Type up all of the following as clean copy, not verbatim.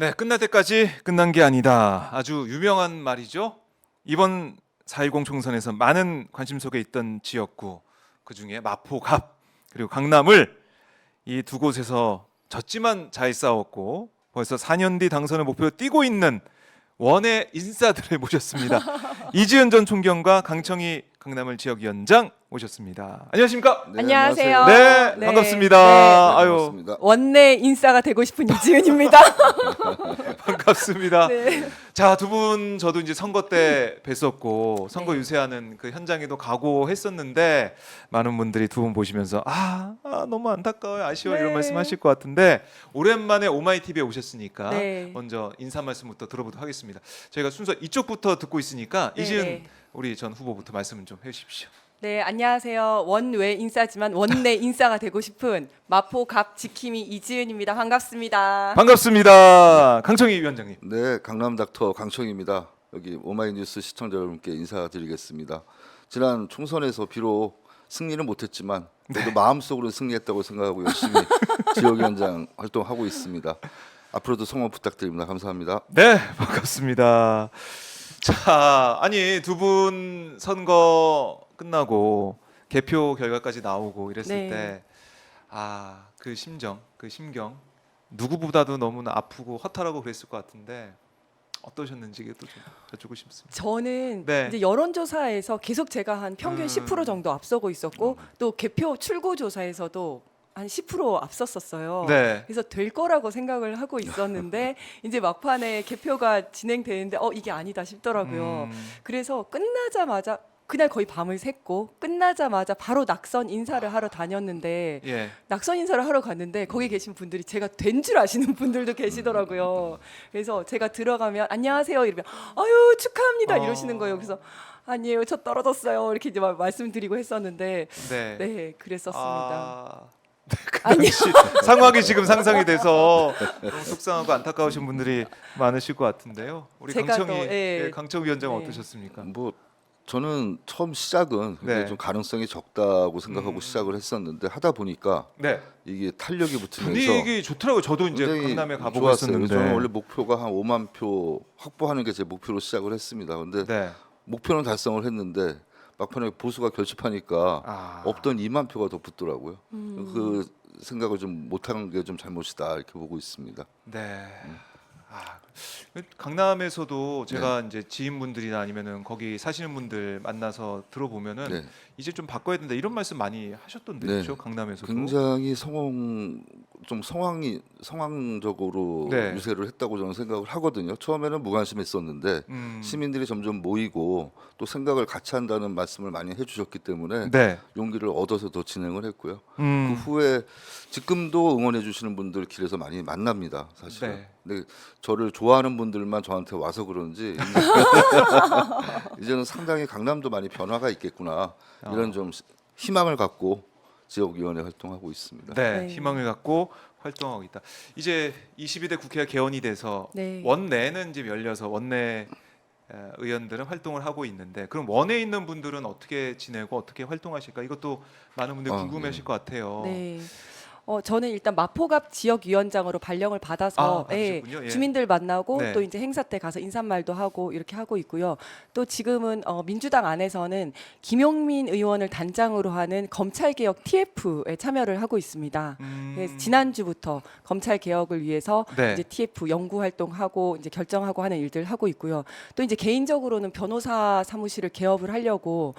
네, 끝날 때까지 끝난 게 아니다. 아주 유명한 말이죠. 이번 4.10 총선에서 많은 관심 속에 있던 지역구, 그중에 마포, 갑, 그리고 강남을 이 두 곳에서 졌지만 잘 싸웠고 벌써 4년 뒤 당선을 목표로 뛰고 있는 원외 인사들을 모셨습니다. 이지은 전 총경과 강청희 강남을 지역위원장 모셨습니다. 안녕하십니까? 네, 안녕하세요. 네, 네. 반갑습니다. 네. 아유, 반갑습니다. 원내 인싸가 되고 싶은 이지은입니다. 반갑습니다. 네. 자, 두 분 저도 이제 선거 때 뵀었고 선거 유세하는 그 현장에도 가고 했었는데 많은 분들이 두 분 보시면서 너무 안타까워요, 아쉬워 이런 네. 말씀하실 것 같은데 오랜만에 오마이 TV에 오셨으니까 네. 먼저 인사 말씀부터 들어보도록 하겠습니다. 저희가 순서 이쪽부터 듣고 있으니까 네, 이지은 네. 우리 전 후보부터 말씀 좀 해주십시오. 네, 안녕하세요. 원외 인싸지만 원내 인싸가 되고 싶은 마포 갑 지킴이 이지은입니다. 반갑습니다. 반갑습니다. 강청희 위원장님. 네, 강남 닥터 강청입니다. 여기 오마이뉴스 시청자 여러분께 인사드리겠습니다. 지난 총선에서 비록 승리는 못했지만 그래도 마음속으로 승리했다고 생각하고 열심히 지역위원장 활동하고 있습니다. 앞으로도 성원 부탁드립니다. 감사합니다. 네, 반갑습니다. 자, 아니 두 분 선거 끝나고 개표 결과까지 나오고 이랬을 네. 때 그 심정, 그 심경 누구보다도 너무나 아프고 허탈하고 그랬을 것 같은데 어떠셨는지 또 좀 여쭙고 싶습니다. 저는 네. 이제 여론조사에서 계속 제가 한 평균 10% 정도 앞서고 있었고 또 개표 출구 조사에서도 한 10% 앞섰었어요. 네. 그래서 될 거라고 생각을 하고 있었는데 이제 막판에 개표가 진행되는데 이게 아니다 싶더라고요. 그래서 끝나자마자 그날 거의 밤을 샜고 끝나자마자 바로 낙선 인사를 하러 다녔는데 예. 낙선 인사를 하러 갔는데 거기 계신 분들이 제가 된 줄 아시는 분들도 계시더라고요. 그래서 제가 들어가면 안녕하세요 이러면 아유 축하합니다 이러시는 거예요. 그래서 아니에요 저 떨어졌어요 이렇게 이제 말씀드리고 했었는데 네. 네 그랬었습니다. 그 당시 상황이 지금 상상이 돼서 너무 속상하고 안타까우신 분들이 많으실 것 같은데요. 우리 제가 강청희, 또, 예. 예, 강청희 위원장 네. 어떠셨습니까? 뭐 저는 처음 시작은 굉장히 네. 좀 가능성이 적다고 생각하고 시작을 했었는데 하다 보니까 네. 이게 탄력이 붙으면서 분위기 좋더라고요. 저도 이제 굉장히 강남에 가보고 좋았어요. 했었는데. 저는 원래 목표가 한 5만 표 확보하는 게 제 목표로 시작을 했습니다. 근데 네. 목표는 달성을 했는데 막판에 보수가 결집하니까 없던 2만 표가 더 붙더라고요. 그 생각을 좀 못한 게 좀 잘못이다 이렇게 보고 있습니다. 네. 강남에서도 제가 이제 지인분들이나 아니면은 거기 사시는 분들 만나서 들어보면은 네. 이제 좀 바꿔야 된다 이런 말씀 많이 하셨던데 네. 그렇죠? 강남에서도. 굉장히 좀 상황적으로 네. 유세를 했다고 저는 생각을 하거든요. 처음에는 무관심했었는데 시민들이 점점 모이고 또 생각을 같이 한다는 말씀을 많이 해주셨기 때문에 네. 용기를 얻어서 더 진행을 했고요. 그 음. 후에 지금도 응원해 주시는 분들 길에서 많이 만납니다. 사실은. 네. 근데 저를 좋아하는 분들만 저한테 와서 그런지 이제는 상당히 강남도 많이 변화가 있겠구나 이런 좀 희망을 갖고 지역위원회 활동하고 있습니다. 네, 네. 희망을 갖고 활동하고 있다. 이제 22대 국회가 개원이 돼서 네. 원내는 이제 열려서 원내 의원들은 활동을 하고 있는데 그럼 원에 있는 분들은 어떻게 지내고 어떻게 활동하실까? 이것도 많은 분들이 궁금해하실 것 같아요. 네. 저는 일단 마포갑 지역위원장으로 발령을 받아서 받으셨군요. 예. 주민들 만나고 네. 또 이제 행사 때 가서 인사말도 하고 이렇게 하고 있고요. 또 지금은 민주당 안에서는 김용민 의원을 단장으로 하는 검찰개혁 TF에 참여를 하고 있습니다. 그래서 지난주부터 검찰 개혁을 위해서 네. 이제 TF 연구 활동하고 이제 결정하고 하는 일들 하고 있고요. 또 이제 개인적으로는 변호사 사무실을 개업을 하려고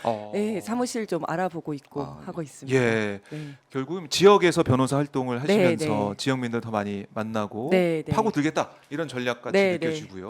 사무실 좀 알아보고 있고 하고 있습니다. 예. 네. 결국은 지역에서 변호사 활동을 네, 하시면서 네. 지역민들 더 많이 만나고 네, 네. 파고들겠다 이런 전략같이 네, 느껴지고요.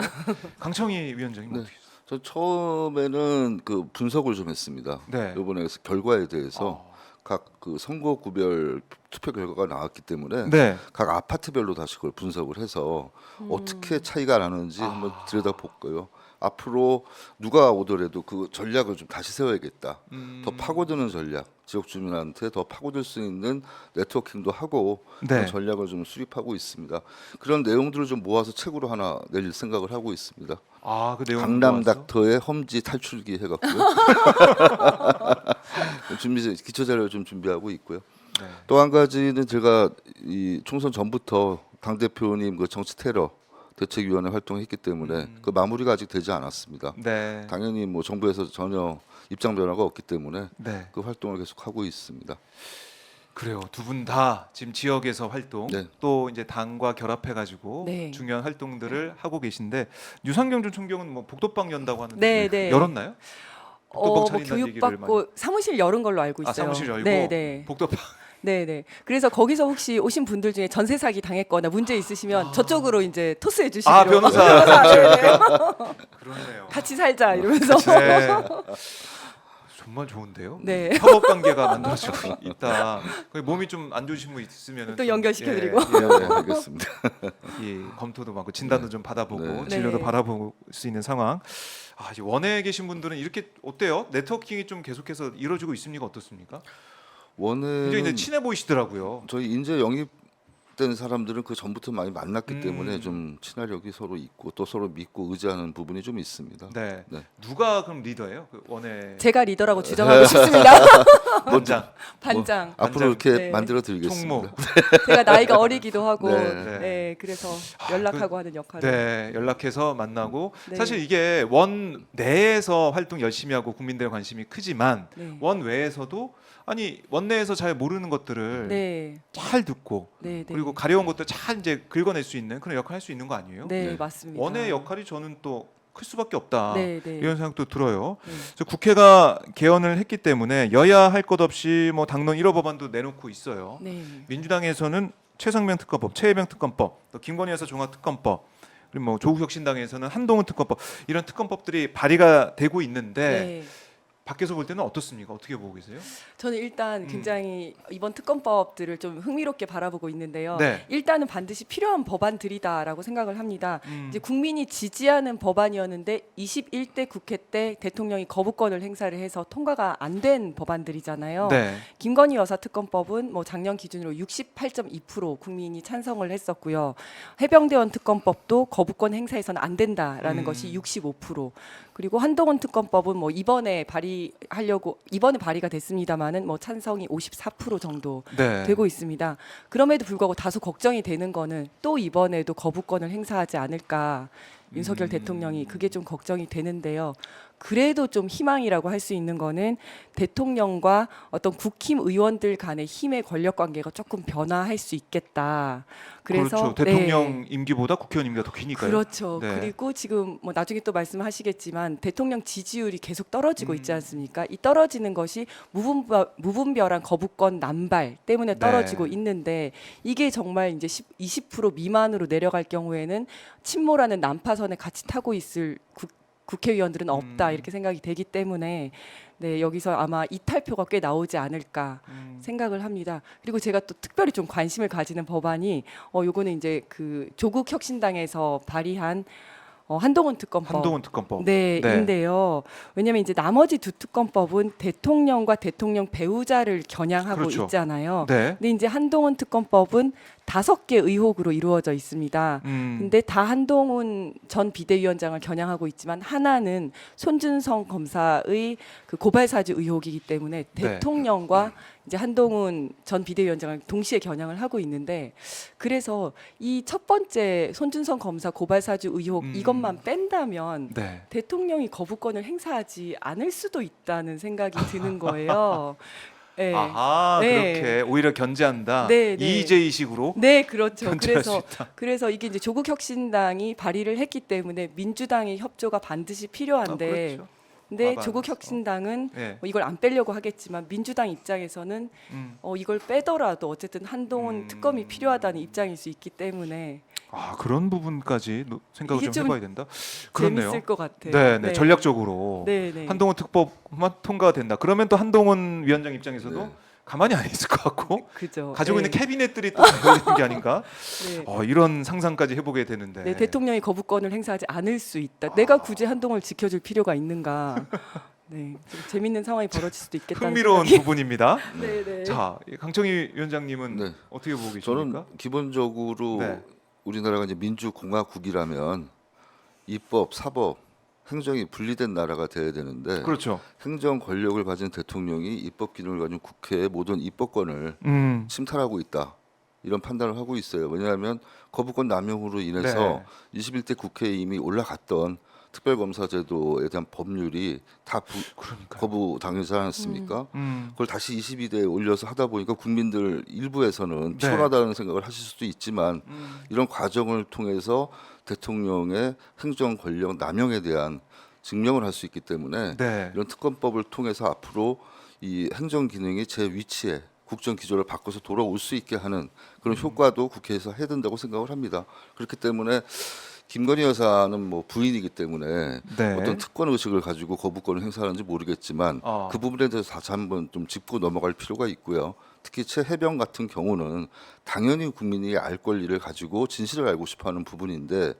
강청희 위원장님 네. 어떻게 저 처음에는 그 분석을 좀 했습니다. 네. 이번에 결과에 대해서 각 그 선거 구별 투표 결과가 나왔기 때문에 네. 각 아파트별로 다시 그걸 분석을 해서 어떻게 차이가 나는지 한번 들여다볼까요? 앞으로 누가 오더라도 그 전략을 좀 다시 세워야겠다. 더 파고드는 전략, 지역 주민한테 더 파고들 수 있는 네트워킹도 하고 네. 그런 전략을 좀 수립하고 있습니다. 그런 내용들을 좀 모아서 책으로 하나 낼 생각을 하고 있습니다. 그 내용 강남 모아서? 닥터의 험지 탈출기 해갖고요. 기초 자료를 좀 준비하고 있고요. 네. 또 한 가지는 제가 이 총선 전부터 당 대표님 그 정치 테러 대책위원회 활동했기 때문에 그 마무리가 아직 되지 않았습니다. 네. 당연히 뭐 정부에서 전혀 입장 변화가 없기 때문에 네. 그 활동을 계속 하고 있습니다. 그래요. 두 분 다 지금 지역에서 활동 네. 또 이제 당과 결합해 가지고 네. 중요한 활동들을 하고 계신데 유상경 전 총경은 뭐 복도방 연다고 하는데 네, 네. 열었나요? 복도방 뭐 차린다는 얘기를 교육받고 사무실 열은 걸로 알고 있어요. 아, 사무실 열고 네, 네. 복도방 네, 네. 그래서 거기서 혹시 오신 분들 중에 전세 사기 당했거나 문제 있으시면 저쪽으로 이제 토스해 주시기로. 아, 변호사. 네, 네. 그러네요. 같이 살자 이러면서. 네. 정말 좋은데요. 네. 협업 관계가 만들어지고 있다. 거기 몸이 좀 안 좋으신 분 있으면 또 연결시켜드리고. 네, 알겠습니다. 검토도 많고 진단도 네. 좀 받아보고 네. 진료도 네. 받아볼 수 있는 상황. 아, 이제 원에 계신 분들은 이렇게 어때요? 네트워킹이 좀 계속해서 이루어지고 있습니까? 어떻습니까? 굉장히 원은 친해 보이시더라고요. 저희 인재 영입된 사람들은 그 전부터 많이 만났기 음. 때문에 좀 친화력이 서로 있고 또 서로 믿고 의지하는 부분이 좀 있습니다. 네. 네. 누가 그럼 리더예요? 그 원의 제가 리더라고 주장하고 싶습니다. 반장. 반장. 앞으로 이렇게 네. 만들어 총무. 드리겠습니다. 제가 나이가 어리기도 하고, 네. 네, 그래서 아, 연락하고 하는 역할을. 네, 연락해서 만나고 네. 사실 이게 원 내에서 활동 열심히 하고 국민들의 관심이 크지만 네. 원 외에서도 아니 원 내에서 잘 모르는 것들을 네, 잘 듣고 네, 네. 그리고 가려운 것들 잘 이제 긁어낼 수 있는 그런 역할을 할 수 있는 거 아니에요? 네, 네. 맞습니다. 원의 역할이 저는 또 클 수밖에 없다. 네, 네. 이런 생각도 들어요. 네. 그래서 국회가 개헌을 했기 때문에 여야 할 것 없이 뭐 당론 1호 법안도 내놓고 있어요. 네. 민주당에서는 최상병 특검법, 최혜병 특검법, 또 김건희 여사 종합 특검법, 그리고 뭐 조국혁신당에서는 한동훈 특검법 이런 특검법들이 발의가 되고 있는데 네. 밖에서 볼 때는 어떻습니까? 어떻게 보고 계세요? 저는 일단 굉장히 이번 특검법들을 좀 흥미롭게 바라보고 있는데요. 네. 일단은 반드시 필요한 법안들이다라고 생각을 합니다. 음. 이제 국민이 지지하는 법안이었는데 21대 국회 때 대통령이 거부권을 행사를 해서 통과가 안 된 법안들이잖아요. 네. 김건희 여사 특검법은 뭐 작년 기준으로 68.2% 국민이 찬성을 했었고요. 해병대원 특검법도 거부권 행사해서는 안 된다라는 것이 65%. 그리고 한동훈 특검법은 뭐 이번에 발의가 됐습니다마는 뭐 찬성이 54% 정도 네. 되고 있습니다. 그럼에도 불구하고 다소 걱정이 되는 거는 또 이번에도 거부권을 행사하지 않을까. 윤석열 대통령이 그게 좀 걱정이 되는데요. 그래도 좀 희망이라고 할 수 있는 거는 대통령과 어떤 국힘 의원들 간의 힘의 권력 관계가 조금 변화할 수 있겠다. 그래서 그렇죠. 대통령 임기보다 국회의원 임기가 더 기니까요. 그렇죠. 네. 그리고 지금 뭐 나중에 또 말씀하시겠지만 대통령 지지율이 계속 떨어지고 있지 않습니까? 이 떨어지는 것이 무분별한 거부권 남발 때문에 떨어지고 네. 있는데 이게 정말 이제 20% 미만으로 내려갈 경우에는 침몰하는 난파선에 같이 타고 있을 국회의원들은 없다 이렇게 생각이 되기 때문에 네, 여기서 아마 이탈표가 꽤 나오지 않을까 생각을 합니다. 그리고 제가 또 특별히 좀 관심을 가지는 법안이 요거는 이제 그 조국 혁신당에서 발의한 한동훈 특검법. 한동훈 특검법. 네, 네. 인데요. 왜냐하면 이제 나머지 두 특검법은 대통령과 대통령 배우자를 겨냥하고 그렇죠. 있잖아요. 네. 근데 이제 한동훈 특검법은 5개 의혹으로 이루어져 있습니다. 근데 다 한동훈 전 비대위원장을 겨냥하고 있지만 하나는 손준성 검사의 그 고발 사주 의혹이기 때문에 네. 대통령과 이제 한동훈 전 비대위원장을 동시에 겨냥을 하고 있는데 그래서 이 첫 번째 손준성 검사 고발 사주 의혹 이것만 뺀다면 네. 대통령이 거부권을 행사하지 않을 수도 있다는 생각이 드는 거예요. 네. 아하, 네. 그렇게 오히려 견제한다. 네, 네. 이재희식으로. 네, 그렇죠. 견제할 수 그래서 이게 이제 조국 혁신당이 발의를 했기 때문에 민주당의 협조가 반드시 필요한데 그렇죠. 근데 과반수. 조국 혁신당은 네. 뭐 이걸 안 빼려고 하겠지만 민주당 입장에서는 이걸 빼더라도 어쨌든 한동훈 특검이 필요하다는 입장일 수 있기 때문에 아, 그런 부분까지 생각을 이게 좀 좀 해봐야 된다. 그렇네요. 재밌을 것 같아요. 네, 네. 전략적으로 네, 네. 한동훈 특법만 통과가 된다. 그러면 또 한동훈 위원장 입장에서도 네. 가만히 안 있을 것 같고 그죠. 가지고 네. 있는 캐비넷들이 또 되는 게 아닌가? 네. 이런 상상까지 해보게 되는데. 네, 대통령이 거부권을 행사하지 않을 수 있다. 내가 굳이 한동훈을 지켜줄 필요가 있는가? 네, 좀 재밌는 상황이 벌어질 수도 있겠다는 흥미로운 생각이. 부분입니다. 네, 네. 자, 강청희 위원장님은 네. 어떻게 보고 계십니까? 저는 기본적으로 네. 우리나라가 이제 민주공화국이라면 입법, 사법, 행정이 분리된 나라가 돼야 되는데 그렇죠. 행정 권력을 가진 대통령이 입법 기능을 가진 국회의 모든 입법권을 침탈하고 있다. 이런 판단을 하고 있어요. 왜냐하면 거부권 남용으로 인해서 네. 21대 국회에 이미 올라갔던 특별검사제도에 대한 법률이 다 그러니까요. 거부 당하지 않았습니까? 음. 그걸 다시 22대에 올려서 하다 보니까 국민들 일부에서는 네. 피곤하다는 생각을 하실 수도 있지만 이런 과정을 통해서 대통령의 행정 권력 남용에 대한 증명을 할 수 있기 때문에 네. 이런 특검법을 통해서 앞으로 이 행정 기능이 제 위치에 국정 기조를 바꿔서 돌아올 수 있게 하는 그런 효과도 국회에서 해야 된다고 생각을 합니다. 그렇기 때문에 김건희 여사는 뭐 부인이기 때문에 네. 어떤 특권 의식을 가지고 거부권을 행사하는지 모르겠지만 그 부분에 대해서 다시 한번 좀 짚고 넘어갈 필요가 있고요. 특히 최혜병 같은 경우는 당연히 국민이 알 권리를 가지고 진실을 알고 싶어하는 부분인데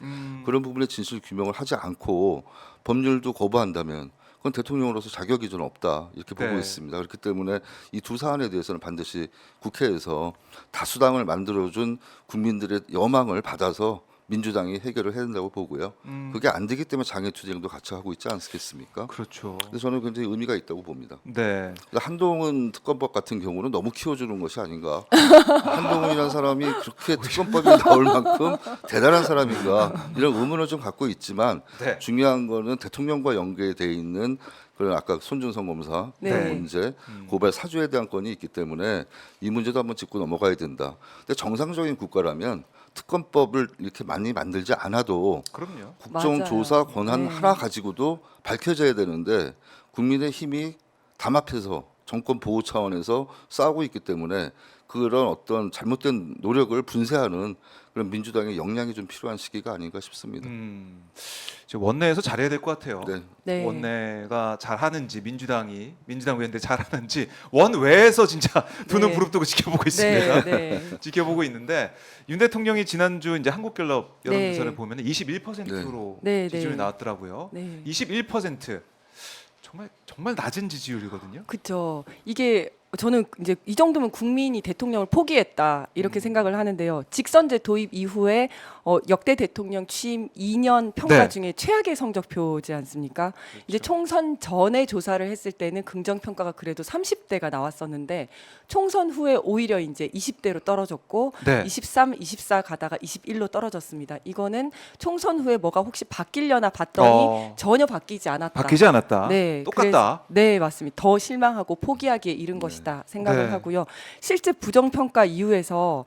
그런 부분에 진실 규명을 하지 않고 법률도 거부한다면 그건 대통령으로서 자격이 좀 없다 이렇게 보고 네. 있습니다. 그렇기 때문에 이 두 사안에 대해서는 반드시 국회에서 다수당을 만들어준 국민들의 여망을 받아서 민주당이 해결을 해야 된다고 보고요. 그게 안 되기 때문에 장애투쟁도 같이 하고 있지 않겠습니까? 그렇죠. 그래서 저는 굉장히 의미가 있다고 봅니다. 네. 한동훈 특검법 같은 경우는 너무 키워주는 것이 아닌가. 한동훈이라는 사람이 그렇게 특검법이 나올 만큼 대단한 사람인가 이런 의문을 좀 갖고 있지만 네. 중요한 거는 대통령과 연계돼 있는 그런 아까 손준성 검사 네. 문제, 고발 사주에 대한 건이 있기 때문에 이 문제도 한번 짚고 넘어가야 된다. 근데 정상적인 국가라면 특검법을 이렇게 많이 만들지 않아도 그럼요. 국정조사 맞아요. 권한 네. 하나 가지고도 밝혀져야 되는데 국민의 힘이 담합해서 정권 보호 차원에서 싸우고 있기 때문에 그런 어떤 잘못된 노력을 분쇄하는 그런 민주당의 역량이 좀 필요한 시기가 아닌가 싶습니다. 이제 원내에서 잘해야 될 것 같아요. 네. 네. 원내가 잘하는지 민주당 의원들 잘하는지 원외에서 진짜 두 눈 네. 부릅뜨고 지켜보고 있습니다. 네, 네. 지켜보고 있는데 윤 대통령이 지난주 이제 한국갤럽 여론조사를 네. 보면 21%로 네, 네. 지지율이 나왔더라고요. 네. 21% 정말 낮은 지지율이거든요. 그렇죠. 이게 저는 이제 이 정도면 국민이 대통령을 포기했다 이렇게 생각을 하는데요. 직선제 도입 이후에 역대 대통령 취임 2년 평가 네. 중에 최악의 성적표지 않습니까? 이제 총선 전에 조사를 했을 때는 긍정 평가가 그래도 30대가 나왔었는데 총선 후에 오히려 이제 20대로 떨어졌고 네. 23, 24 가다가 21로 떨어졌습니다. 이거는 총선 후에 뭐가 혹시 바뀌려나 봤더니 전혀 바뀌지 않았다. 바뀌지 않았다. 네, 똑같다. 네, 맞습니다. 더 실망하고 포기하기에 이른 것이다 생각을 네. 하고요. 실제 부정평가 이후에서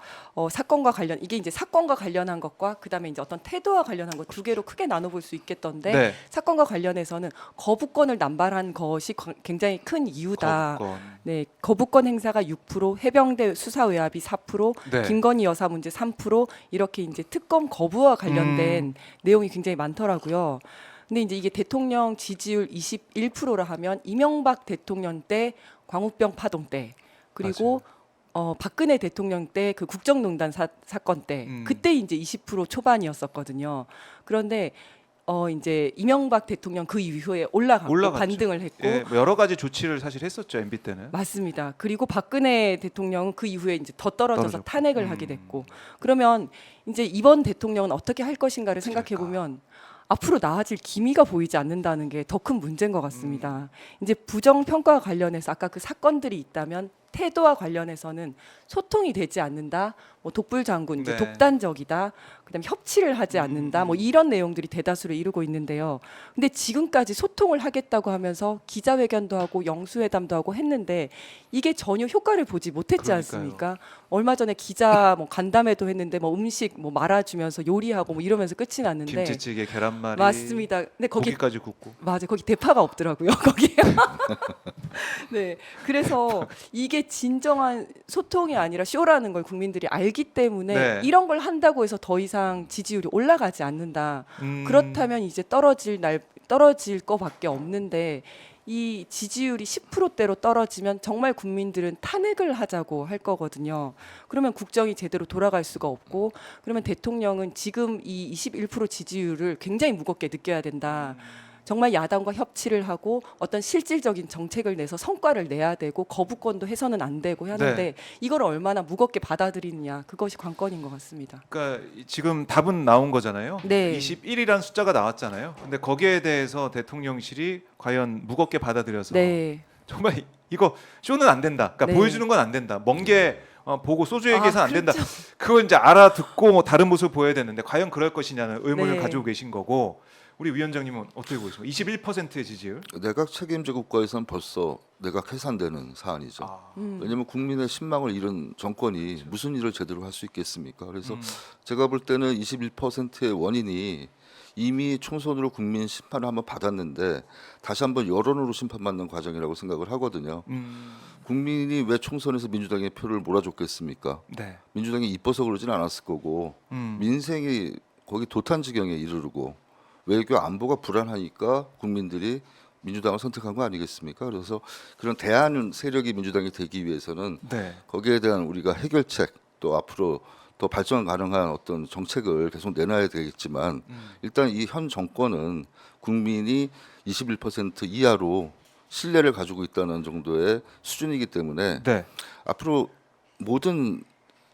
사건과 관련 이게 이제 사건과 관련한 것과 그다음에 이제 어떤 태도와 관련한 것 두 개로 크게 나눠볼 수 있겠던데 네. 사건과 관련해서는 거부권을 남발한 것이 굉장히 큰 이유다. 거부권. 네, 거부권 행사가 6%, 해병대 수사 외압이 4%, 네. 김건희 여사 문제 3% 이렇게 이제 특검 거부와 관련된 내용이 굉장히 많더라고요. 근데 이제 이게 대통령 지지율 21%라 하면 이명박 대통령 때 광우병 파동 때 그리고 박근혜 대통령 때 그 국정농단 사건 때 그때 이제 20% 초반이었었거든요. 그런데 이제 이명박 대통령 그 이후에 올라갔고 올라갔죠. 반등을 했고 예, 뭐 여러 가지 조치를 사실 했었죠 MB 때는. 맞습니다. 그리고 박근혜 대통령은 그 이후에 이제 더 떨어져서 떨어졌고. 탄핵을 하게 됐고 그러면 이제 이번 대통령은 어떻게 할 것인가를 생각해 보면 앞으로 나아질 기미가 보이지 않는다는 게 더 큰 문제인 것 같습니다. 이제 부정 평가와 관련해서 아까 그 사건들이 있다면 태도와 관련해서는 소통이 되지 않는다. 뭐 독불 장군 이제 네. 독단적이다. 그다음에 협치를 하지 않는다. 뭐 이런 내용들이 대다수를 이루고 있는데요. 근데 지금까지 소통을 하겠다고 하면서 기자회견도 하고 영수회담도 하고 했는데 이게 전혀 효과를 보지 못했지 그러니까요. 않습니까? 얼마 전에 기자 뭐 간담회도 했는데 뭐 음식 뭐 말아주면서 요리하고 뭐 이러면서 끝이 났는데 김치찌개, 계란말이, 맞습니다. 근데 거기 고기까지 굽고. 맞아요. 거기 대파가 없더라고요. 거기에. 네. 그래서 이게 진정한 소통이 아니라 쇼라는 걸 국민들이 알기 때문에 네. 이런 걸 한다고 해서 더 이상 지지율이 올라가지 않는다. 그렇다면 이제 떨어질 거밖에 없는데 이 지지율이 10%대로 떨어지면 정말 국민들은 탄핵을 하자고 할 거거든요. 그러면 국정이 제대로 돌아갈 수가 없고 그러면 대통령은 지금 이 21% 지지율을 굉장히 무겁게 느껴야 된다. 정말 야당과 협치를 하고 어떤 실질적인 정책을 내서 성과를 내야 되고 거부권도 해서는 안 되고 하는데 네. 이걸 얼마나 무겁게 받아들이느냐 그것이 관건인 것 같습니다. 그러니까 지금 답은 나온 거잖아요. 네. 21이라는 숫자가 나왔잖아요. 근데 거기에 대해서 대통령실이 과연 무겁게 받아들여서 네. 정말 이거 쇼는 안 된다. 그러니까 네. 보여주는 건 안 된다. 먼 게 보고 소주 얘기해서 안 된다. 그렇죠. 그걸 이제 알아듣고 뭐 다른 모습을 보여야 되는데 과연 그럴 것이냐는 의문을 네. 가지고 계신 거고 우리 위원장님은 어떻게 보십니까? 21%의 지지율. 내각 책임제 국가에서는 벌써 내각 해산되는 사안이죠. 아, 왜냐하면 국민의 신망을 잃은 정권이 무슨 일을 제대로 할 수 있겠습니까? 그래서 음. 제가 볼 때는 21%의 원인이 이미 총선으로 국민 심판을 한번 받았는데 다시 한번 여론으로 심판받는 과정이라고 생각을 하거든요. 국민이 왜 총선에서 민주당의 표를 몰아줬겠습니까? 네. 민주당이 이뻐서 그러진 않았을 거고 음. 민생이 거기 도탄지경에 이르르고 외교 안보가 불안하니까 국민들이 민주당을 선택한 거 아니겠습니까? 그래서 그런 대안 세력이 민주당이 되기 위해서는 네. 거기에 대한 우리가 해결책 또 앞으로 더 발전 가능한 어떤 정책을 계속 내놔야 되겠지만 일단 이 현 정권은 국민이 21% 이하로 신뢰를 가지고 있다는 정도의 수준이기 때문에 네. 앞으로 모든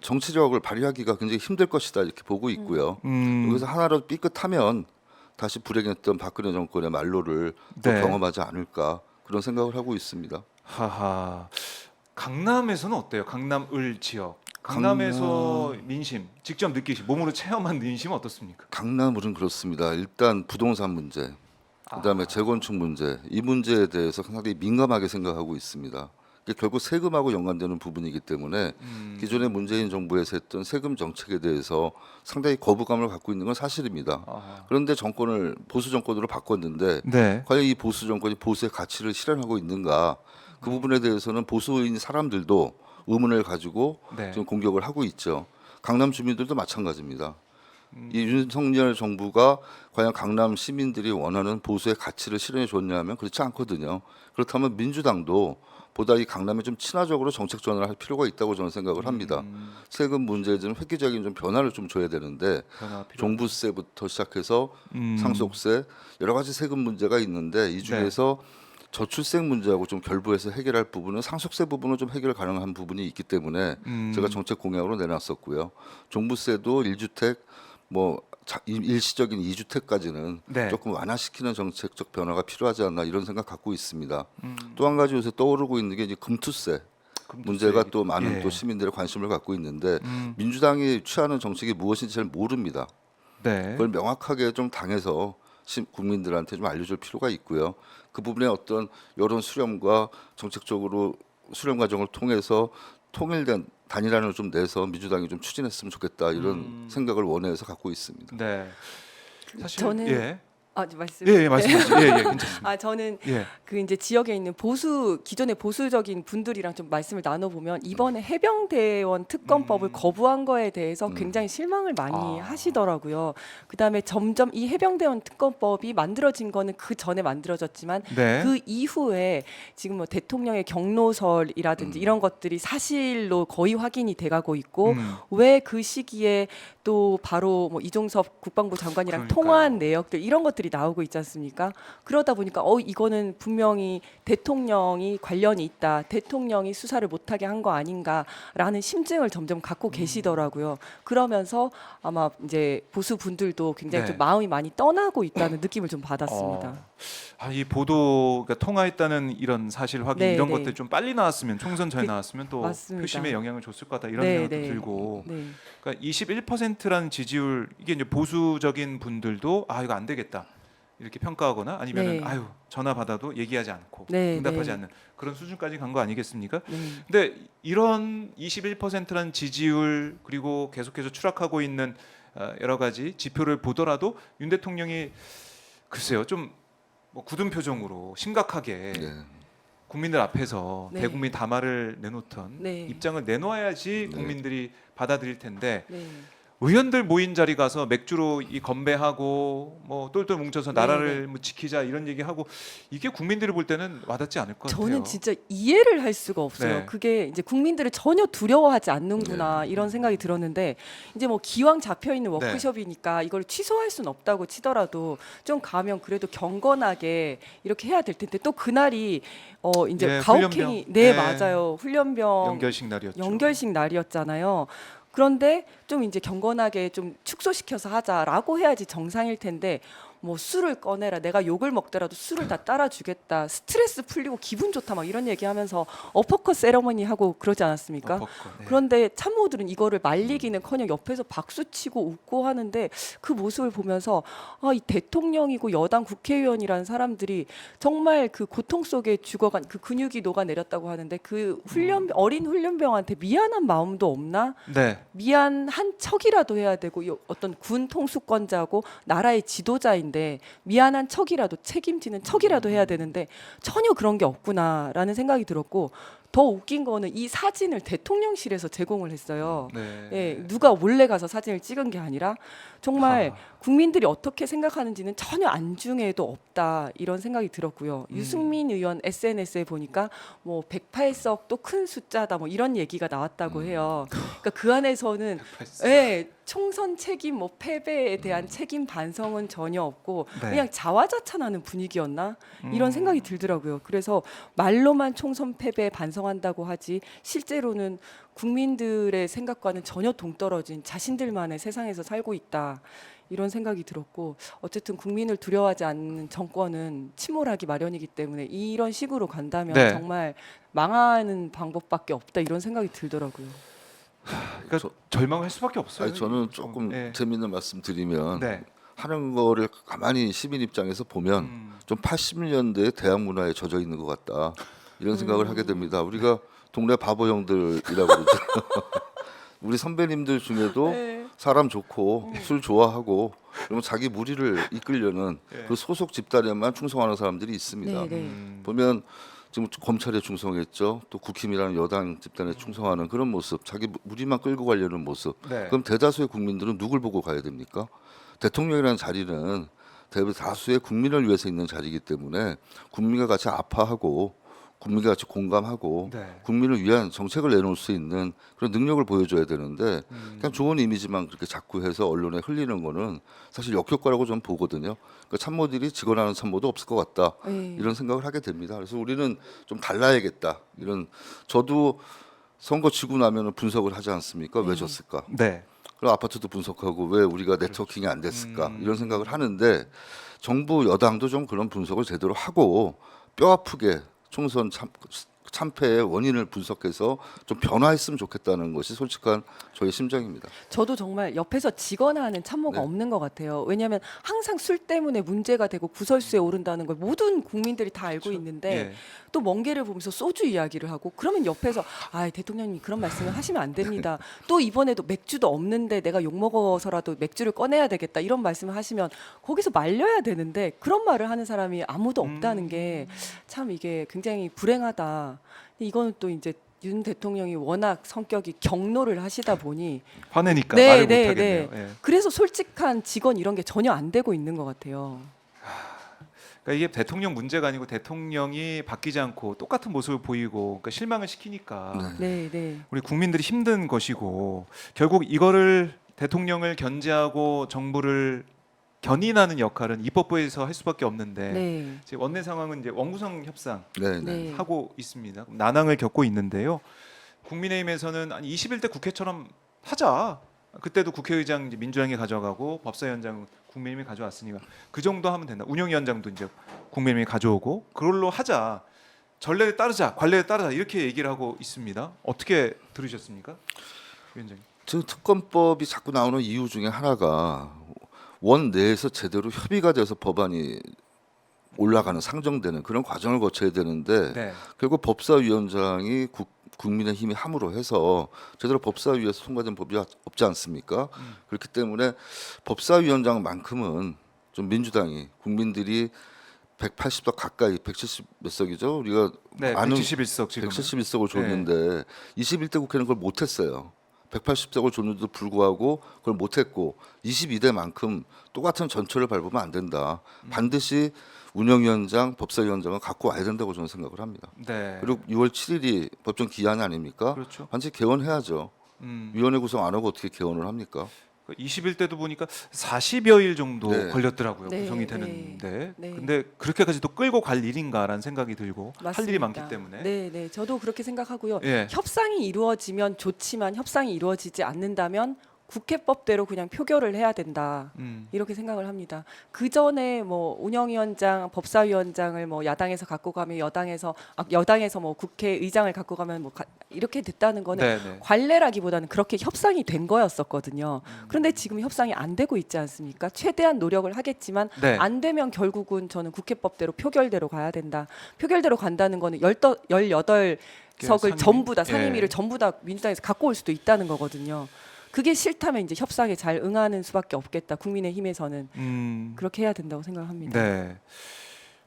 정치력을 발휘하기가 굉장히 힘들 것이다 이렇게 보고 있고요. 여기서 하나라도 삐끗하면 다시 불행했던 박근혜 정권의 말로를 또 네. 경험하지 않을까 그런 생각을 하고 있습니다. 하하. 강남에서는 어때요? 강남을 지역. 강남에서 민심 직접 느끼시 몸으로 체험한 민심은 어떻습니까? 강남을은 그렇습니다. 일단 부동산 문제, 그다음에 재건축 문제, 이 문제에 대해서 상당히 민감하게 생각하고 있습니다. 이게 결국 세금하고 연관되는 부분이기 때문에 기존의 문재인 정부에서 했던 세금 정책에 대해서 상당히 거부감을 갖고 있는 건 사실입니다. 아. 그런데 정권을 보수 정권으로 바꿨는데 네. 과연 이 보수 정권이 보수의 가치를 실현하고 있는가? 그 부분에 대해서는 보수인 사람들도 의문을 가지고 네. 지금 공격을 하고 있죠. 강남 주민들도 마찬가지입니다. 이 윤석열 정부가 과연 강남 시민들이 원하는 보수의 가치를 실현해 줬냐면 그렇지 않거든요. 그렇다면 민주당도 보다 이 강남에 좀 친화적으로 정책 전환을 할 필요가 있다고 저는 생각을 합니다. 세금 문제에 좀 획기적인 좀 변화를 좀 줘야 되는데 변화가 필요하다. 종부세부터 시작해서 상속세 여러 가지 세금 문제가 있는데 이 중에서 저출생 문제하고 좀 결부해서 해결할 부분은 상속세 부분은 좀 해결 가능한 부분이 있기 때문에 제가 정책 공약으로 내놨었고요. 종부세도 1주택 뭐 일시적인 2주택까지는 네. 조금 완화시키는 정책적 변화가 필요하지 않나 이런 생각 갖고 있습니다. 또 한 가지 요새 떠오르고 있는 게 이제 금투세 문제가 또 많은 예. 또 시민들의 관심을 갖고 있는데 민주당이 취하는 정책이 무엇인지 잘 모릅니다. 네. 그걸 명확하게 좀 당해서 국민들한테 좀 알려줄 필요가 있고요. 그 부분에 어떤 여론 수렴과 정책적으로 수렴 과정을 통해서 통일된 단일안을 좀 내서 민주당이 좀 추진했으면 좋겠다 이런 생각을 원해서 갖고 있습니다. 네. 사실 저는 예. 말씀. 예, 말씀하시죠. 예, 예, 괜찮습니다. 저는 예. 그 이제 지역에 있는 기존의 보수적인 분들이랑 좀 말씀을 나눠보면 이번에 해병대원 특검법을 거부한 거에 대해서 굉장히 실망을 많이 하시더라고요. 그다음에 점점 이 해병대원 특검법이 만들어진 거는 그 전에 만들어졌지만 네. 그 이후에 지금 뭐 대통령의 경로설이라든지 이런 것들이 사실로 거의 확인이 돼가고 있고 왜 그 시기에 또 바로 뭐 이종섭 국방부 장관이랑 그러니까요. 통화한 내역들 이런 것들이 나오고 있지 않습니까? 그러다 보니까 이거는 분명히 대통령이 관련이 있다. 대통령이 수사를 못하게 한 거 아닌가라는 심증을 점점 갖고 계시더라고요. 그러면서 아마 이제 보수 분들도 굉장히 네. 좀 마음이 많이 떠나고 있다는 느낌을 좀 받았습니다. 이 보도가 통화했다는 이런 사실 확인 네, 이런 네. 것들 좀 빨리 나왔으면 총선 전에 나왔으면 또 맞습니다. 표심에 영향을 줬을 것 같다 이런 네, 생각도 네. 들고 네. 그러니까 21%라는 지지율 이게 이제 보수적인 분들도 이거 안 되겠다 이렇게 평가하거나 아니면은 네. 전화 받아도 얘기하지 않고 네, 응답하지 네. 않는 그런 수준까지 간 거 아니겠습니까? 네. 근데 이런 21%라는 지지율 그리고 계속해서 추락하고 있는 여러 가지 지표를 보더라도 윤 대통령이 글쎄요 좀 뭐 굳은 표정으로 심각하게 네. 국민들 앞에서 네. 대국민 담화를 내놓던 네. 입장을 내놓아야지 네. 국민들이 받아들일 텐데 네. 의원들 모인 자리 가서 맥주로 이 건배하고 뭐 똘똘 뭉쳐서 네, 나라를 뭐 지키자 이런 얘기하고 이게 국민들이 볼 때는 와닿지 않을 것 같아요. 저는 진짜 이해를 할 수가 없어요. 네. 그게 이제 국민들을 전혀 두려워하지 않는구나 이런 생각이 들었는데 이제 뭐 기왕 잡혀 있는 네. 워크숍이니까 이걸 취소할 수는 없다고 치더라도 좀 가면 그래도 경건하게 이렇게 해야 될 텐데 또 그날이 이제 예, 가혹행위 훈련병. 네 네. 맞아요 훈련병 연결식 날이었죠. 연결식 날이었잖아요. 그런데 좀 이제 경건하게 좀 축소시켜서 하자라고 해야지 정상일 텐데 뭐 술을 꺼내라, 내가 욕을 먹더라도 술을 다 따라주겠다, 스트레스 풀리고 기분 좋다 막 이런 얘기하면서 어퍼컷 세러머니 하고 그러지 않았습니까? 엎었고, 네. 그런데 참모들은 이거를 말리기는커녕 옆에서 박수치고 웃고 하는데 그 모습을 보면서 이 대통령이고 여당 국회의원이라는 사람들이 정말 그 고통 속에 죽어간 그 근육이 녹아내렸다고 하는데 그 어린 훈련병한테 미안한 마음도 없나? 네. 미안한 척이라도 해야 되고 어떤 군 통수권자고 나라의 지도자인데 미안한 척이라도 책임지는 척이라도 해야 되는데 전혀 그런 게 없구나라는 생각이 들었고 더 웃긴 거는 이 사진을 대통령실에서 제공을 했어요. 네. 예, 누가 몰래 가서 사진을 찍은 게 아니라 정말 국민들이 어떻게 생각하는지는 전혀 안중에도 없다 이런 생각이 들었고요. 유승민 의원 SNS에 보니까 뭐 108석도 큰 숫자다 뭐 이런 얘기가 나왔다고 해요. 그러니까 그 안에서는 예, 총선 책임 뭐 패배에 대한 책임 반성은 전혀 없고 네. 그냥 자화자찬하는 분위기였나 이런 생각이 들더라고요. 그래서 말로만 총선 패배에 반성한다고 하지 실제로는 국민들의 생각과는 전혀 동떨어진 자신들만의 세상에서 살고 있다. 이런 생각이 들었고 어쨌든 국민을 두려워하지 않는 정권은 침몰하기 마련이기 때문에 이런 식으로 간다면 네. 정말 망하는 방법밖에 없다 이런 생각이 들더라고요. 그러니까 절망할 수밖에 없어요. 아니, 저는 조금 네. 재밌는 말씀 드리면 네. 하는 거를 가만히 시민 입장에서 보면 좀 80년대 대학 문화에 젖어 있는 것 같다 이런 생각을 하게 됩니다. 우리가 동네 바보 형들이라고 그러죠. 우리 선배님들 중에도 네. 사람 좋고 술 좋아하고 그러면 자기 무리를 이끌려는 네. 그 소속 집단에만 충성하는 사람들이 있습니다. 네, 네. 보면 지금 검찰에 충성했죠. 또 국힘이라는 여당 집단에 충성하는 그런 모습, 자기 무리만 끌고 가려는 모습. 네. 그럼 대다수의 국민들은 누굴 보고 가야 됩니까? 대통령이라는 자리는 대다수의 국민을 위해서 있는 자리이기 때문에 국민과 같이 아파하고 국민과 같이 공감하고 네. 국민을 위한 정책을 내놓을 수 있는 그런 능력을 보여줘야 되는데 그냥 좋은 이미지만 그렇게 자꾸 해서 언론에 흘리는 거는 사실 역효과라고 저는 보거든요. 그러니까 참모들이 직원하는 참모도 없을 것 같다 네. 이런 생각을 하게 됩니다. 그래서 우리는 좀 달라야겠다 이런 저도 선거 지고 나면은 분석을 하지 않습니까? 왜 졌을까? 네. 그럼 아파트도 분석하고 왜 우리가 네트워킹이 안 됐을까 이런 생각을 하는데 정부 여당도 좀 그런 분석을 제대로 하고 뼈 아프게 총선 참패의 원인을 분석해서 좀 변화했으면 좋겠다는 것이 솔직한 저의 심정입니다. 저도 정말 옆에서 지거나 하는 참모가 네. 없는 것 같아요. 왜냐하면 항상 술 때문에 문제가 되고 구설수에 오른다는 걸 모든 국민들이 다 알고 있는데 예. 또 멍게를 보면서 소주 이야기를 하고 그러면 옆에서 대통령님 그런 말씀을 하시면 안 됩니다. 또 이번에도 맥주도 없는데 내가 욕 먹어서라도 맥주를 꺼내야 되겠다 이런 말씀을 하시면 거기서 말려야 되는데 그런 말을 하는 사람이 아무도 없다는 게 참 이게 굉장히 불행하다. 이거는 또 이제 윤 대통령이 워낙 성격이 경로를 하시다 보니 화내니까 네, 말을 네, 못 하겠네요. 예. 그래서 솔직한 직원 이런 게 전혀 안 되고 있는 것 같아요. 그러니까 이게 대통령 문제가 아니고 대통령이 바뀌지 않고 똑같은 모습을 보이고 그러니까 실망을 시키니까 네, 네. 우리 국민들이 힘든 것이고 결국 이거를 대통령을 견제하고 정부를 견인하는 역할은 입법부에서 할 수밖에 없는데 네. 지금 원내 상황은 이제 원구성 협상 네, 네. 네. 하고 있습니다. 난항을 겪고 있는데요. 국민의힘에서는 아니 21대 국회처럼 하자. 그때도 국회의장 이제 민주당이 가져가고 법사위원장 국민의힘이 가져왔으니까 그 정도 하면 된다. 운영위원장도 이제 국민의힘이 가져오고 그걸로 하자. 전례에 따르자, 관례에 따르자 이렇게 얘기를 하고 있습니다. 어떻게 들으셨습니까, 위원장님? 지금 특검법이 자꾸 나오는 이유 중에 하나가 원 내에서 제대로 협의가 돼서 법안이 올라가는 상정되는 그런 과정을 거쳐야 되는데 네. 결국 법사위원장이 국민의힘이 함으로 해서 제대로 법사위에서 통과된 법이 없지 않습니까? 그렇기 때문에 법사위원장만큼은 좀 민주당이 국민들이 180석 가까이 170 몇 석이죠? 우리가 네, 많은 171석 지금. 171석을 줬는데 21대 국회는 그걸 못했어요. 180석을 줬는데도 불구하고 그걸 못했고 22대만큼 똑같은 전철을 밟으면 안 된다. 반드시 운영위원장, 법사위원장은 갖고 와야 된다고 저는 생각을 합니다. 네. 그리고 6월 7일이 법정 기한 아닙니까? 그렇죠. 반드시 개원해야죠. 위원회 구성 안 하고 어떻게 개원을 합니까? 21대도 보니까 40여일 정도 네. 걸렸더라고요. 네, 구성이 네. 되는데. 네. 근데 그렇게까지 또 끌고 갈 일인가라는 생각이 들고 할 일이 맞습니다. 많기 때문에. 네, 네. 저도 그렇게 생각하고요. 예. 협상이 이루어지면 좋지만 협상이 이루어지지 않는다면 국회법대로 그냥 표결을 해야 된다. 이렇게 생각을 합니다. 그 전에 뭐 운영위원장, 법사위원장을 뭐 야당에서 갖고 가면 여당에서 뭐 국회의장을 갖고 가면 뭐 이렇게 됐다는 거는 네네. 관례라기보다는 그렇게 협상이 된 거였었거든요. 그런데 지금 협상이 안 되고 있지 않습니까? 최대한 노력을 하겠지만 네. 안 되면 결국은 저는 국회법대로 표결대로 가야 된다. 표결대로 간다는 거는 18석을 상임- 전부 다 예. 상임위를 전부 다 민주당에서 갖고 올 수도 있다는 거거든요. 그게 싫다면 이제 협상에 잘 응하는 수밖에 없겠다. 국민의힘에서는 그렇게 해야 된다고 생각합니다. 네.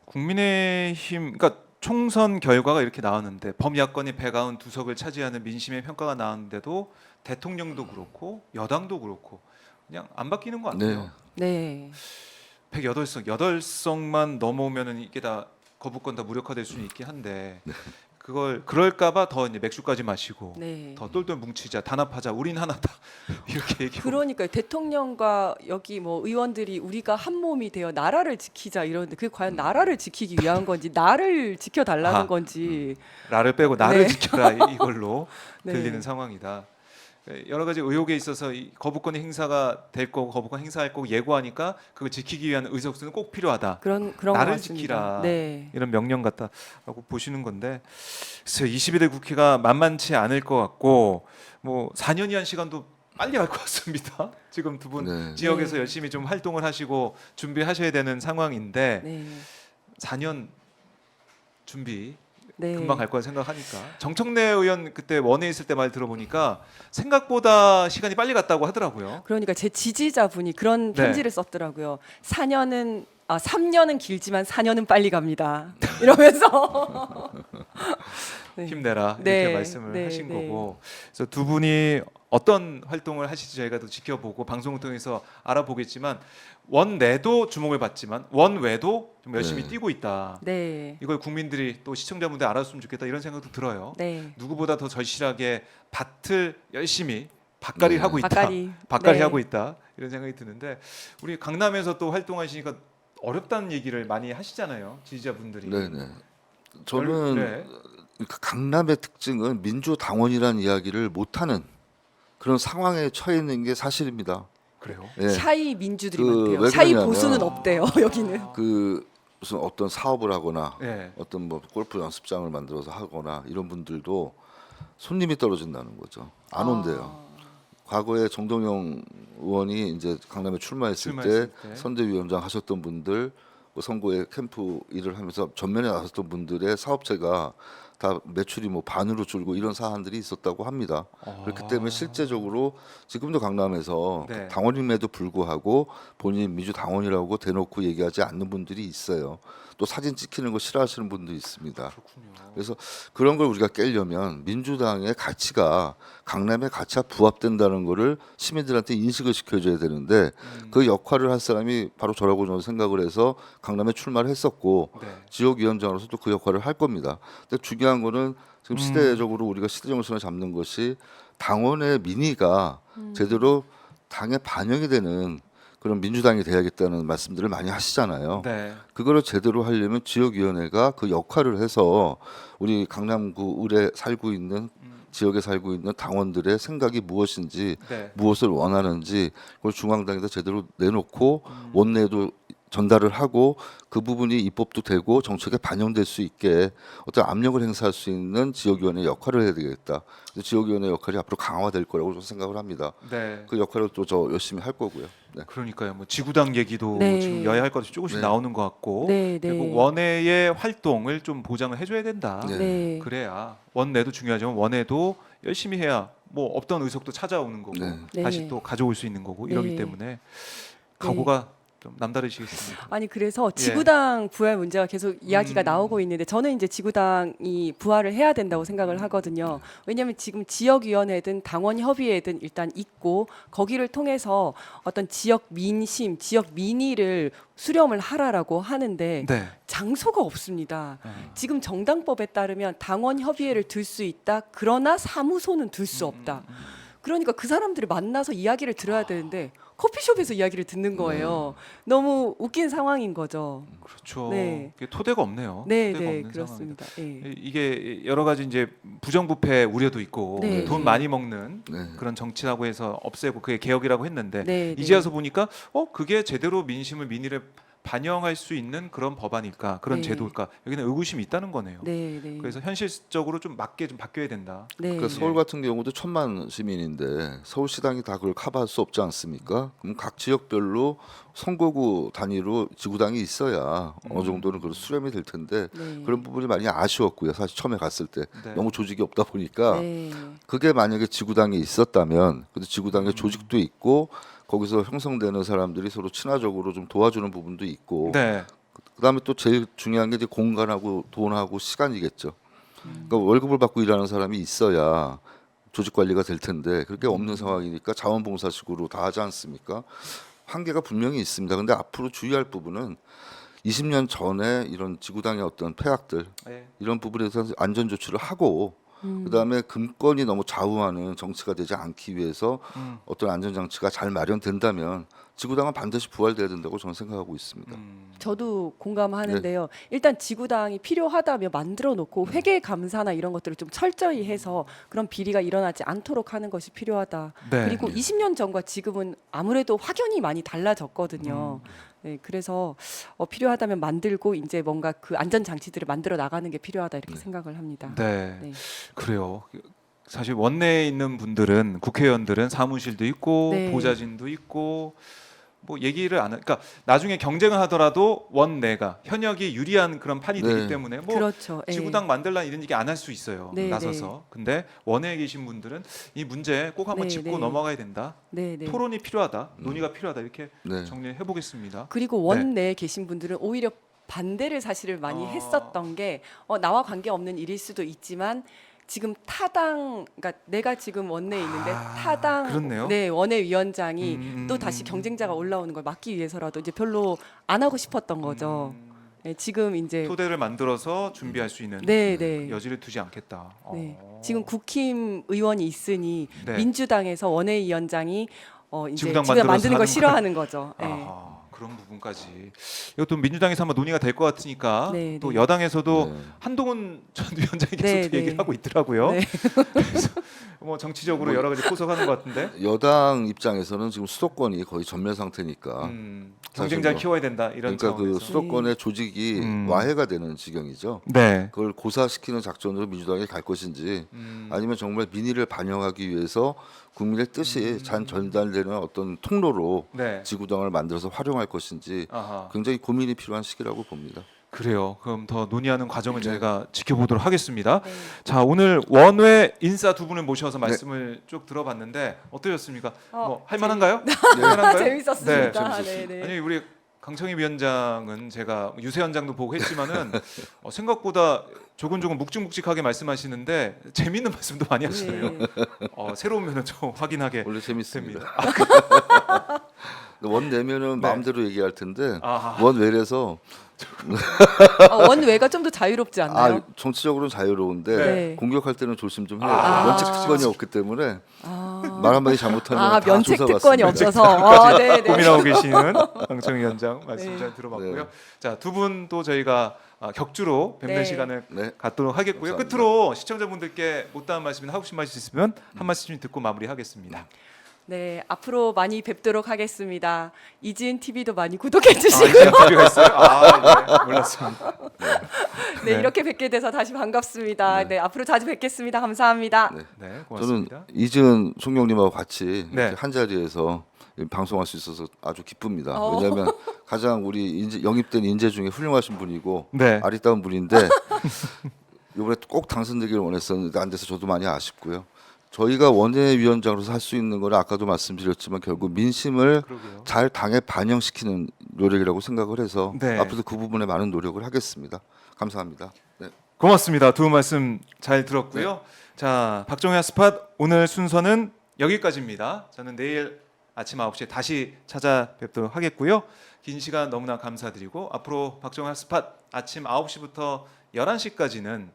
국민의힘, 그러니까 총선 결과가 이렇게 나왔는데 범야권이 192석을 차지하는 민심의 평가가 나왔는데도 대통령도 그렇고 여당도 그렇고 그냥 안 바뀌는 것 같아요. 네. 108석, 8석만 넘어오면은 이게 다 거부권 다 무력화될 수는 있긴 한데 그걸 그럴까봐 더 이제 맥주까지 마시고 네. 더 똘똘 뭉치자, 단합하자, 우린 하나다 이렇게 얘기하고. 그러니까요. 대통령과 여기 뭐 의원들이 우리가 한 몸이 되어 나라를 지키자 이러는데 그게 과연 나라를 지키기 위한 건지 나를 지켜달라는 아, 건지 나를 빼고 나를 네. 지켜라 이걸로 네. 들리는 상황이다. 여러 가지 의혹에 있어서 이 거부권이 행사가 될 거고 거부권 행사할 거고 예고하니까 그걸 지키기 위한 의석수는 꼭 필요하다. 그런 나를 것 같습니다. 지키라. 네. 이런 명령 같다라고 보시는 건데, 글쎄요, 21대 국회가 만만치 않을 것 같고 뭐 4년이란 시간도 빨리 갈 것 같습니다. 지금 두 분 네. 지역에서 네. 열심히 좀 활동을 하시고 준비하셔야 되는 상황인데 네. 4년 준비 네. 금방 갈 거라 생각하니까 정청래 의원 그때 원에 있을 때 말 들어보니까 생각보다 시간이 빨리 갔다고 하더라고요. 그러니까 제 지지자분이 그런 네. 편지를 썼더라고요. 3년은 길지만 4년은 빨리 갑니다. 이러면서 네. 힘내라 네. 이렇게 말씀을 네. 하신 네. 거고, 그래서 두 분이 어떤 활동을 하실지 저희가 또 지켜보고 방송을 통해서 알아보겠지만 원 내도 주목을 받지만 원 외도 좀 열심히 네. 뛰고 있다. 네. 이걸 국민들이 또 시청자분들 알았으면 좋겠다 이런 생각도 들어요. 네. 누구보다 더 절실하게 밭을 열심히 밭갈이를 네. 하고 있다. 밭갈이. 네. 하고 있다. 이런 생각이 드는데 우리 강남에서 또 활동하시니까 어렵다는 얘기를 많이 하시잖아요. 지지자분들이. 네네. 저는 네. 그 강남의 특징은 민주당원이라는 이야기를 못하는 그런 상황에 처해 있는 게 사실입니다. 그래요. 예. 샤이 민주들이 그 많대요. 왜 샤이 그러냐면 보수는 없대요. 여기는. 그 무슨 어떤 사업을 하거나 네. 어떤 뭐 골프 연습장을 만들어서 하거나 이런 분들도 손님이 떨어진다는 거죠. 안 온대요. 과거에 정동영 의원이 이제 강남에 출마했을 출마했을 때 때. 선대위원장 하셨던 분들, 뭐 선거에 캠프 일을 하면서 전면에 나섰던 분들의 사업체가 다 매출이 뭐 반으로 줄고 이런 사안들이 있었다고 합니다. 그렇기 때문에 실제적으로 지금도 강남에서 네. 당원임에도 불구하고 본인 민주당원이라고 대놓고 얘기하지 않는 분들이 있어요. 또 사진 찍히는 거 싫어하시는 분도 있습니다. 그렇군요. 그래서 그런 걸 우리가 깨려면 민주당의 가치가 강남의 가치와 부합된다는 거를 시민들한테 인식을 시켜줘야 되는데 그 역할을 할 사람이 바로 저라고 저는 생각을 해서 강남에 출마를 했었고 네. 지역위원장으로서도 그 역할을 할 겁니다. 근데 중요한 거는 지금 시대적으로 우리가 시대 정신을 잡는 것이 당원의 민의가 제대로 당에 반영이 되는 그런 민주당이 돼야겠다는 말씀들을 많이 하시잖아요. 네. 그거를 제대로 하려면 지역위원회가 그 역할을 해서 우리 강남구 을에 살고 있는 지역에 살고 있는 당원들의 생각이 무엇인지 네. 무엇을 원하는지 그걸 중앙당에다 제대로 내놓고 원내에도 전달을 하고 그 부분이 입법도 되고 정책에 반영될 수 있게 어떤 압력을 행사할 수 있는 지역위원회 역할을 해야 되겠다. 그래서 지역위원회 역할이 앞으로 강화될 거라고 저는 생각을 합니다. 네. 그 역할을 또 저 열심히 할 거고요. 네. 그러니까요. 뭐 지구당 얘기도 네. 지금 여야 할 것이 조금씩 네. 나오는 것 같고, 네, 그리고 네. 원외의 활동을 좀 보장을 해줘야 된다. 네. 네. 그래야 원내도 중요하지만 원내도 열심히 해야 뭐 없던 의석도 찾아오는 거고 네. 다시 네. 또 가져올 수 있는 거고 이러기 네. 때문에 각오가 좀 남다르시겠습니다. 아니 그래서 예. 지구당 부활 문제가 계속 이야기가 나오고 있는데 저는 이제 지구당이 부활을 해야 된다고 생각을 하거든요. 왜냐하면 지금 지역위원회든 당원 협의회든 일단 있고 거기를 통해서 어떤 지역 민심, 지역 민의를 수렴을 하라라고 하는데 네. 장소가 없습니다. 지금 정당법에 따르면 당원 협의회를 들 수 있다. 그러나 사무소는 들 수 없다. 그러니까 그 사람들이 만나서 이야기를 들어야 되는데 커피숍에서 이야기를 듣는 거예요. 너무 웃긴 상황인 거죠. 그렇죠. 네. 이게 토대가 없네요. 네, 토대가 네, 없는 상황이다. 그렇습니다. 예. 이게 여러 가지 이제 부정부패 우려도 있고 네, 돈 네. 많이 먹는 네. 그런 정치라고 해서 없애고 그게 개혁이라고 했는데 네, 이제 네. 와서 보니까 그게 제대로 민심을 민의를 반영할 수 있는 그런 법안일까 그런 네. 제도일까 여기는 의구심이 있다는 거네요. 네, 네. 그래서 현실적으로 좀 맞게 좀 바뀌어야 된다. 네. 그러니까 서울 같은 경우도 1,000만 시민인데 서울시당이 다 그걸 커버할 수 없지 않습니까? 그럼 각 지역별로 선거구 단위로 지구당이 있어야 어느 정도는 그 수렴이 될 텐데 네. 그런 부분이 많이 아쉬웠고요. 사실 처음에 갔을 때 네. 너무 조직이 없다 보니까 네. 그게 만약에 지구당에 있었다면 그래도 지구당의 조직도 있고 거기서 형성되는 사람들이 서로 친화적으로 좀 도와주는 부분도 있고 네. 그다음에 또 제일 중요한 게 이제 공간하고 돈하고 시간이겠죠. 그러니까 월급을 받고 일하는 사람이 있어야 조직 관리가 될 텐데 그렇게 없는 상황이니까 자원봉사식으로 다 하지 않습니까? 한계가 분명히 있습니다. 근데 앞으로 주의할 부분은 20년 전에 이런 지구당의 어떤 폐악들 네. 이런 부분에 대해서 안전 조치를 하고 그다음에 금권이 너무 좌우하는 정치가 되지 않기 위해서 어떤 안전 장치가 잘 마련된다면 지구당은 반드시 부활돼야 된다고 저는 생각하고 있습니다. 저도 공감하는데요. 일단 지구당이 필요하다며 만들어 놓고 회계 감사나 이런 것들을 좀 철저히 해서 그런 비리가 일어나지 않도록 하는 것이 필요하다. 네. 그리고 20년 전과 지금은 아무래도 확연히 많이 달라졌거든요. 네, 그래서 필요하다면 만들고 이제 뭔가 그 안전 장치들을 만들어 나가는 게 필요하다 이렇게 생각을 합니다. 네. 네. 그래요. 사실 원내에 있는 분들은 국회의원들은 사무실도 있고 네. 보좌진도 있고 뭐 얘기를 안 그러니까 나중에 경쟁을 하더라도 원내가 현역이 유리한 그런 판이 네. 되기 때문에 뭐 그렇죠. 예. 지구당 만들라 이런 얘기 안 할 수 있어요. 네, 나서서. 근데 원내에 계신 분들은 이 문제 꼭 한번 네, 짚고 네. 넘어가야 된다. 네, 네. 토론이 필요하다. 논의가 필요하다. 이렇게 네. 정리해 보겠습니다. 그리고 원내에 계신 분들은 오히려 반대를 사실을 많이 했었던 게 나와 관계없는 일일 수도 있지만 지금 타당 그러니까 내가 지금 원내에 있는데 타당 그렇네요. 네, 원내위원장이 또 다시 경쟁자가 올라오는 걸 막기 위해서라도 이제 별로 안 하고 싶었던 거죠. 네, 지금 이제 토대를 만들어서 준비할 수 있는 네, 네. 여지를 두지 않겠다. 네. 지금 국힘 의원이 있으니 네. 민주당에서 원내위원장이 이제 지구당 지구당 만드는 만들어서 걸 싫어하는 거죠. 네. 아하, 그런 부분까지 이것도 민주당에서 한번 논의가 될 것 같으니까 네, 또 네. 여당에서도 네. 한동훈 전 위원장이 계속 네, 또 얘기를 네. 하고 있더라고요. 네. 그래서 뭐 정치적으로 여러 가지 포석하는 것 같은데 여당 입장에서는 지금 수도권이 거의 전멸 상태니까 경쟁자를 사실 뭐 키워야 된다 이런 그러니까 그 차원에서. 수도권의 조직이 와해가 되는 지경이죠. 네. 그걸 고사시키는 작전으로 민주당이 갈 것인지 아니면 정말 민의를 반영하기 위해서 국민의 뜻이 잘 전달되는 어떤 통로로 네. 지구당을 만들어서 활용할 것인지 아하. 굉장히 고민이 필요한 시기라고 봅니다. 그래요. 그럼 더 논의하는 과정을 저희가 지켜보도록 하겠습니다. 네. 자, 오늘 원외 인사 두 분을 모셔서 말씀을 쭉 들어봤는데 어떠셨습니까? 뭐 할만한가요? 할만한가요? 재밌었습니다. 네. 네, 네. 아니 우리 강청희 위원장은 제가 유세현장도 보고 했지만은 생각보다 조근조근 묵직묵직하게 말씀하시는데 재미있는 말씀도 많이 하시네요. 네. 새로운 면은 좀 확인하게 원래 재밌습니다. 됩니다. 원 내면은 네. 마음대로 얘기할 텐데 아하. 원 외래서 원외가 좀 더 자유롭지 않나요? 정치적으로는 자유로운데 네. 공격할 때는 조심 좀 해야 아. 돼요. 면책 특권이 없기 때문에 아, 말 한마디 잘못하면 다 면책 특권이 조사받습니다. 없어서. 네, 네. 고민하고 계시는 강청희 위원장 말씀 네. 잘 들어봤고요. 네. 자, 두 분 또 저희가 격주로 뵙는 네. 시간을 네. 갖도록 하겠고요. 감사합니다. 끝으로 시청자분들께 못다한 말씀이나 하고 싶은 말씀 있으면 한 말씀 듣고 마무리하겠습니다. 네, 앞으로 많이 뵙도록 하겠습니다. 이지은 TV도 많이 구독해 주시고 이제 필요가 있어요? 네, 몰랐습니다. 네, 네. 이렇게 뵙게 돼서 다시 반갑습니다. 네, 앞으로 자주 뵙겠습니다. 감사합니다. 네. 네, 저는 고맙습니다. 이지은 총경님하고 같이 네. 이렇게 한 자리에서 방송할 수 있어서 아주 기쁩니다. 어. 왜냐하면 가장 우리 영입된 인재 중에 훌륭하신 분이고 네. 아리따운 분인데 이번에 꼭 당선되기를 원했었는데 안 돼서 저도 많이 아쉽고요. 저희가 원내위원장으로서 할 수 있는 거는 아까도 말씀드렸지만 결국 민심을 그러게요. 잘 당에 반영시키는 노력이라고 생각을 해서 네. 앞으로도 그 부분에 많은 노력을 하겠습니다. 감사합니다. 네. 고맙습니다. 두 분 말씀 잘 들었고요. 자, 박정희 스팟 오늘 순서는 여기까지입니다. 저는 내일 아침 9시에 다시 찾아뵙도록 하겠고요. 긴 시간 너무나 감사드리고 앞으로 박정희 스팟 아침 9시부터 11시까지는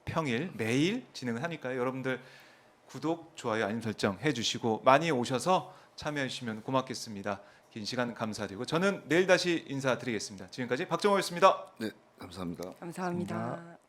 평일 매일 진행을 하니까요. 여러분들 구독, 좋아요, 알림 설정 해주시고 많이 오셔서 참여해 주시면 고맙겠습니다. 긴 시간 감사드리고 저는 내일 다시 인사드리겠습니다. 지금까지 박정호였습니다. 네, 감사합니다. 감사합니다. 감사합니다.